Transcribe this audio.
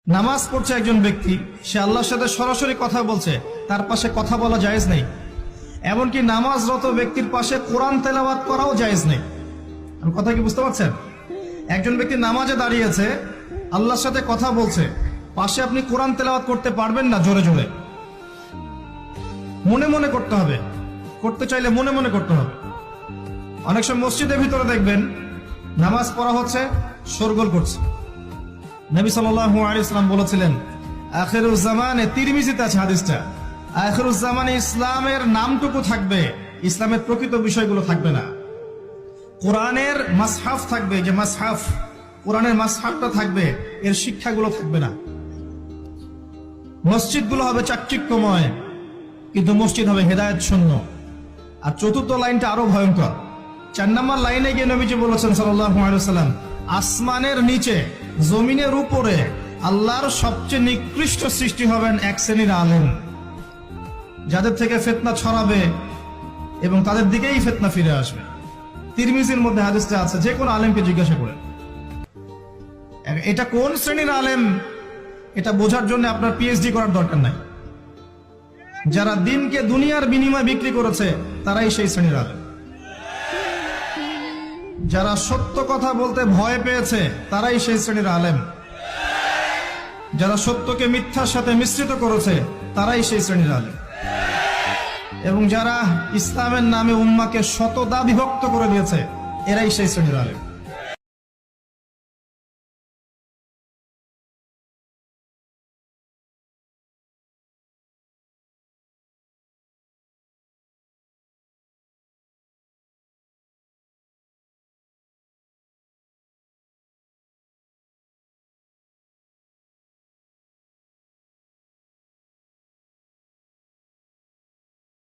নামাজ পড়ছে একজন ব্যক্তি, সে আল্লাহর সাথে সরাসরি কথা বলছে, তার পাশে কথা বলা জায়েজ নেই। এমনকি নামাজরত ব্যক্তির পাশে কোরআন তেলাওয়াত করাও জায়েজ নেই। আমি কথা কি বুঝতে পারছেন? একজন ব্যক্তি নামাজে দাঁড়িয়েছে, আল্লাহর সাথে কথা বলছে, পাশে আপনি কোরআন তেলাওয়াত করতে পারবেন না জোরে জোরে। মনে মনে করতে হবে, করতে চাইলে মনে মনে করতে হবে। অনেক সময় মসজিদের ভিতরে দেখবেন নামাজ পড়া হচ্ছে, শোরগোল করছে। নবী সাল্লাল্লাহু আলাইহি ওয়াসাল্লাম বলেছিলেন, আখিরুজ জামানে, তিরমিজিতে আছে হাদিসটা, আখিরুজ জামানে ইসলামের নামটুকু থাকবে, ইসলামের প্রকৃত বিষয়গুলো থাকবে না। কোরআনের মাসহাফ থাকবে, যে মাসহাফ, কোরআনের মাসহাফটা থাকবে, এর শিক্ষাগুলো থাকবে না। মসজিদগুলো হবে চাকচিক্যময়, কিন্তু মসজিদ হবে হেদায়েত শূন্য। আর চতুর্থ লাইনটা আরো ভয়ঙ্কর। 4 নম্বর লাইনে গিয়ে নবীজি বলেছেন সাল্লাল্লাহু আলাইহি ওয়াসাল্লাম, আসমানের নিচে জমিনের উপরে আল্লাহর সবচেয়ে নিকৃষ্ট সৃষ্টি হবেন এক শ্রেণীর আলেম, যাদের থেকে ফিতনা ছড়াবে এবং তাদের দিকেই ফিতনা ফিরে আসবে। তিরমিজির মধ্যে হাদিসটা আছে, যে কোনো আলেমকে জিজ্ঞাসা করেন এটা কোন শ্রেণীর আলেম, এটা বোঝার জন্য আপনার পিএইচডি করার দরকার নাই। যারা দিনকে দুনিয়ার বিনিময়ে বিক্রি করেছে তারাই সেই শ্রেণীর আলেম। যারা সত্য কথা বলতে ভয় পেয়েছে তারাই সেই শ্রেণীর আলেম। যারা সত্যকে মিথ্যার সাথে মিশ্রিত করেছে তারাই সেই শ্রেণীর আলেম। এবং যারা ইসলামের নামে উম্মাকে শতদা বিভক্ত করে দিয়েছে, এরাই সেই শ্রেণীর আলেম।